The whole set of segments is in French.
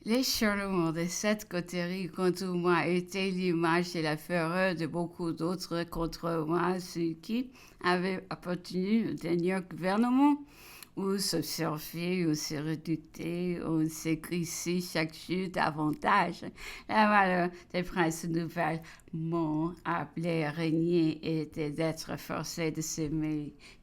Les charlements de cette coterie contre moi étaient l'image et la fureur de beaucoup d'autres contre moi, ceux qui avaient appartenu au dernier gouvernement, où s'observer, où se redouter, où s'écrissait chaque chute davantage. La valeur des princes nouvelles m'ont appelé à régner était d'être forcé de se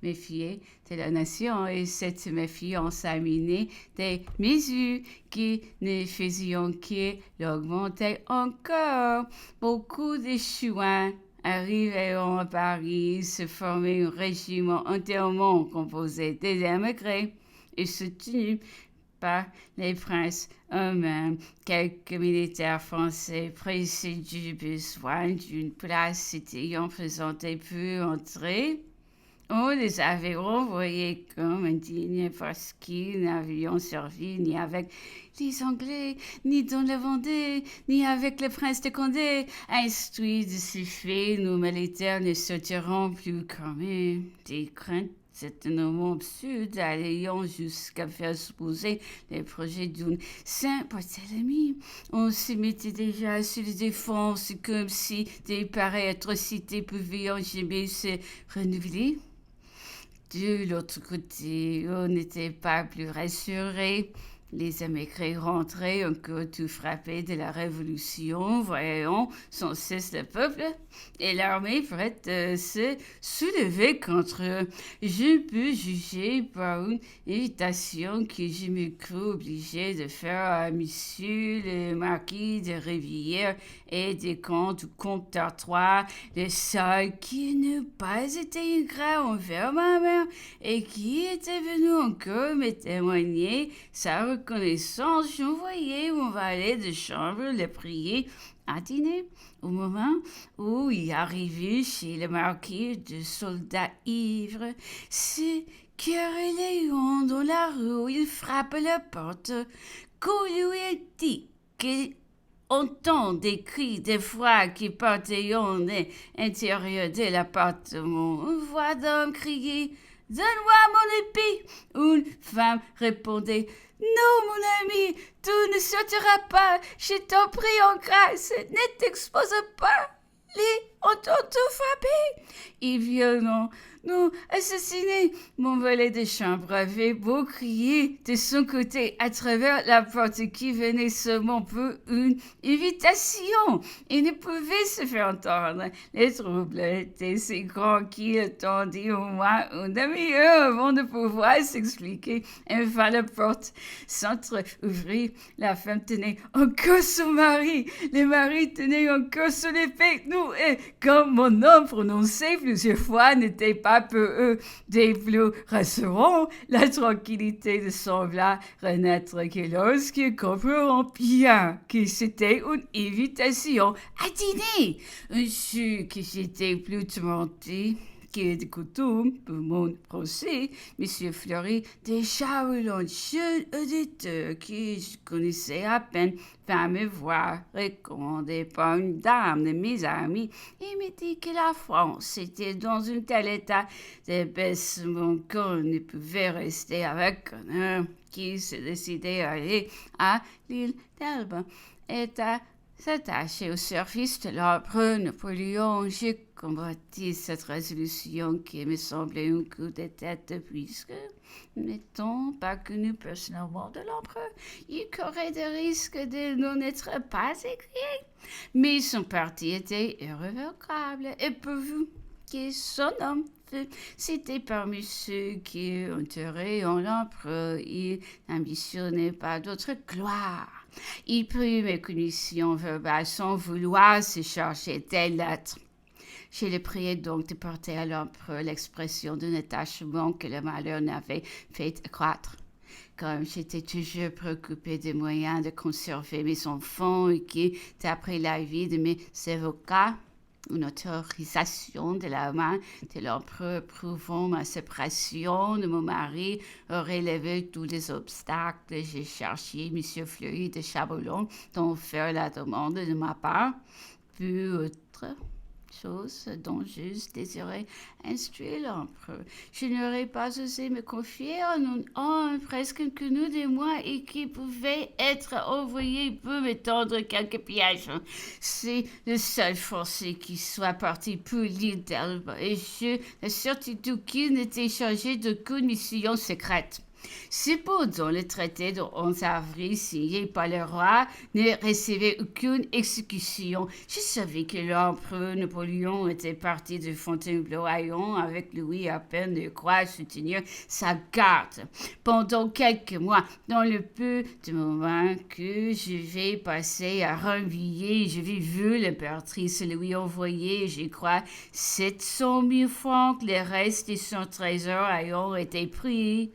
méfier de la nation et cette méfiance a miné des mesures qui ne faisions que l'augmenter encore. Beaucoup de chouins arriveront à Paris, se former un régiment entièrement composé des émigrés et soutenu par les princes eux-mêmes. Quelques militaires français pressés du besoin d'une place ayant présenté pu entrer. On les avait renvoyés comme indignes parce qu'ils n'avaient servi ni avec les Anglais, ni dans la Vendée, ni avec le prince de Condé. Instruits de ces faits, nos militaires ne sortiront plus comme eux. Des craintes certainement absurdes allant jusqu'à faire supposer les projets d'une Saint-Barthélemy. On se mettait déjà sur les défenses comme si des pareilles atrocités pouvaient jamais se renouveler. De l'autre côté, on n'était pas plus rassurés. Les émigrés rentraient encore tout frappés de la Révolution, voyant sans cesse le peuple et l'armée prête à se soulever contre eux. Je peux juger par une invitation que je me crus obligé de faire à monsieur le marquis de Rivière et des comtes du comte d'Artois, le seul qui n'a pas été ingrat envers ma mère et qui était venu encore me témoigner sa reconnaissance. J'envoyais mon valet de chambre le prier à dîner. Au moment où il arrivait chez le marquis, de soldats ivres, se querellaient dans la rue. Il frappe à la porte. Qu'on lui a dit que entend des cris d'effroi qui partaient en l'intérieur de l'appartement. Une voix d'homme criait Donne-moi mon épée. Une femme répondait Non, mon ami, tu ne sortiras pas. Je t'en prie en grâce. Ne t'expose pas. Les ont tout frappé. Ils viennent nous assassiner. Mon valet de chambre avait beau crier de son côté à travers la porte qui venait seulement pour une invitation. Il ne pouvait se faire entendre. Les troubles étaient si grands qu'il attendit au moins une demi-heure avant de pouvoir s'expliquer. Enfin, la porte s'entre-ouvrit. La femme tenait encore son mari. Le mari tenait encore son épée. Nous, et comme mon homme prononcé plusieurs fois n'était pas pour eux des plus rassurants, la tranquillité ne sembla renaître que lorsqu'ils comprirent bien que c'était une invitation à dîner. Je que j'étais plus tourmenté que de coutume pour mon procès, M. Fleury, déjà un jeune auditeur que je connaissais à peine, vint me voir, recommandé par une dame de mes amis, et me dit que la France était dans un tel état d'abaissement qu'on ne pouvait rester avec un homme qui se décidait à aller à l'île d'Elbe et à s'attacher au service de l'empereur Napoléon. J'ai combattu cette résolution qui me semblait un coup de tête puisque, n'étant pas connu personnellement de l'empereur, il courait des risques de n'en être pas écrié. Mais son parti était irrévocable et pourvu que son homme fût cité parmi ceux qui enterraient en l'empereur, il n'ambitionnait pas d'autre gloire. Il prit mes conditions verbales sans vouloir se charger des lettres. Je le priai donc de porter à l'empereur l'expression d'un attachement que le malheur n'avait fait accroître. Comme j'étais toujours préoccupé des moyens de conserver mes enfants et que, d'après l'avis de mes avocats, une autorisation de la main de l'empereur prouvant ma séparation de mon mari aurait levé tous les obstacles. J'ai cherché M. Fleury de Chaboulon d'en faire la demande de ma part. Puis autre chose dont j'eusse désiré instruire l'empereur. Je n'aurais pas osé me confier en un homme presque inconnu de moi et qui pouvait être envoyé pour me tendre quelques pièges. C'est le seul Français qui soit parti pour l'île d'Elbe et j'ai la certitude qu'il n'était chargé d'aucune mission secrète. Cependant, le traité du 11 avril signé par le roi ne recevait aucune exécution. Je savais que l'empereur Napoléon était parti de Fontainebleau à Lyon avec Louis à peine de quoi soutenir sa garde. Pendant quelques mois, dans le peu de moments que je vais passer à Rambouillet, je vais vu l'impératrice lui envoyer, je crois, 700 000 francs. Le reste de son trésor à Lyon était pris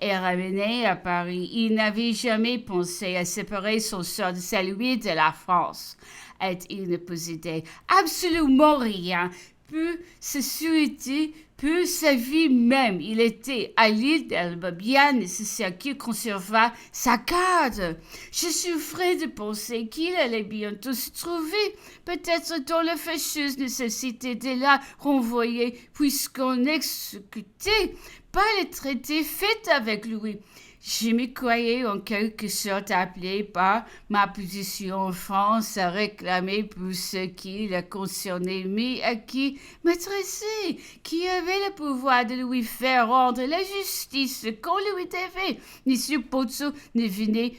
et ramené à Paris. Il n'avait jamais pensé à séparer son sort de celui de la France. Et il ne possédait absolument rien, peu sa sûreté, peu sa vie même. Il était à l'île d'Elbe bien nécessaire qu'il conservât sa garde. Je souffrais de penser qu'il allait bientôt se trouver, peut-être dans la fâcheuse nécessité de la renvoyer, puisqu'on exécutait pas le traité fait avec Louis. Je me croyais en quelque sorte appelé par ma position en France à réclamer pour ce qui le concernait, mais à qui m'adresser, qui avait le pouvoir de lui faire rendre la justice qu'on lui devait. M. Pozzo ne venait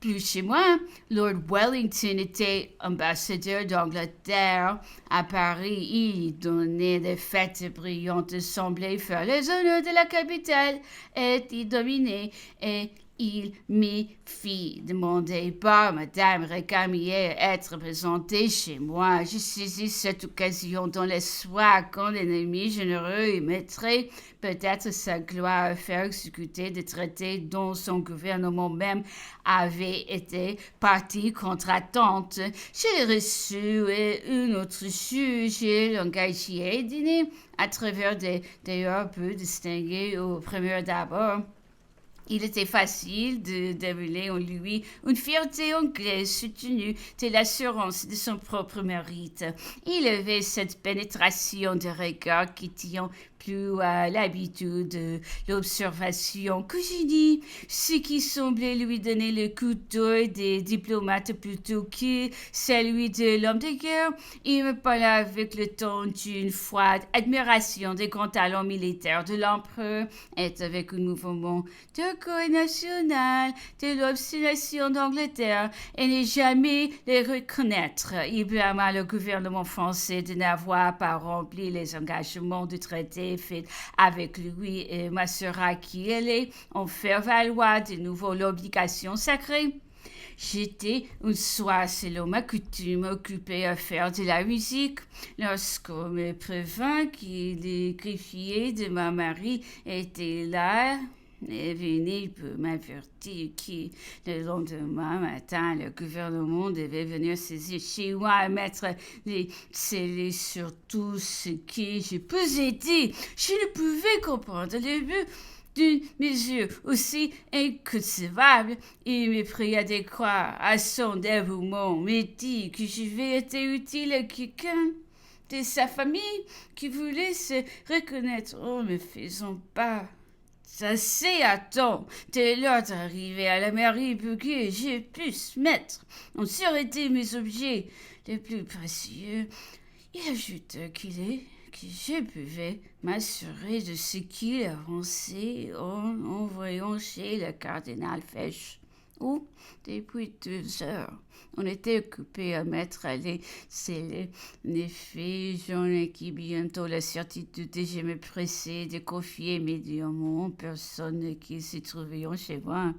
plus chez moi. Lord Wellington était ambassadeur d'Angleterre à Paris. Il donnait des fêtes brillantes, semblait faire les honneurs de la capitale, et il dominait, et il me fit demander par Madame Récamier être présentée chez moi. Je saisis cette occasion dans l'espoir qu'un ennemi généreux mettrait peut-être sa gloire à faire exécuter des traités dont son gouvernement même avait été partie contre-attente. Je l'ai reçu et une autre juge l'engagé à dîner à travers des heures peu distinguées au premier d'abord. Il était facile de démêler en lui une fierté anglaise soutenue de l'assurance de son propre mérite. Il avait cette pénétration de regard qui tient plus à l'habitude de l'observation que je dis, ce qui semblait lui donner le coup d'œil des diplomates plutôt que celui de l'homme de guerre. Il me parlait avec le ton d'une froide admiration des grands talents militaires de l'empereur et avec un mouvement d'orgueil national de l'obstination d'Angleterre et ne jamais les reconnaître. Il blâma le gouvernement français de n'avoir pas rempli les engagements du traité fait avec lui et m'assura qu'il allait en faire valoir de nouveau l'obligation sacrée. J'étais une soir, selon ma coutume, occupée à faire de la musique, lorsqu'on me prévint que le greffier de ma mari était là et venait pour m'avertir que le lendemain matin, le gouvernement devait venir saisir chez moi et mettre les scellés sur tout ce que je possédais. Je ne pouvais comprendre le but d'une mesure aussi inconcevable. Il me pria de croire à son dévouement, me dit que je vais être utile à quelqu'un de sa famille qui voulait se reconnaître en me faisant part assez à temps de l'ordre arrivé à la mairie pour que je puisse mettre en sûreté mes objets les plus précieux. Il ajouta que je pouvais m'assurer de ce qu'il avançait en envoyant chez le cardinal Fesch, où, depuis 2 heures, on était occupé à mettre les scellés. En effet, j'en acquis bientôt la certitude et je me pressais de confier immédiatement aux personnes qui se trouvaient chez moi.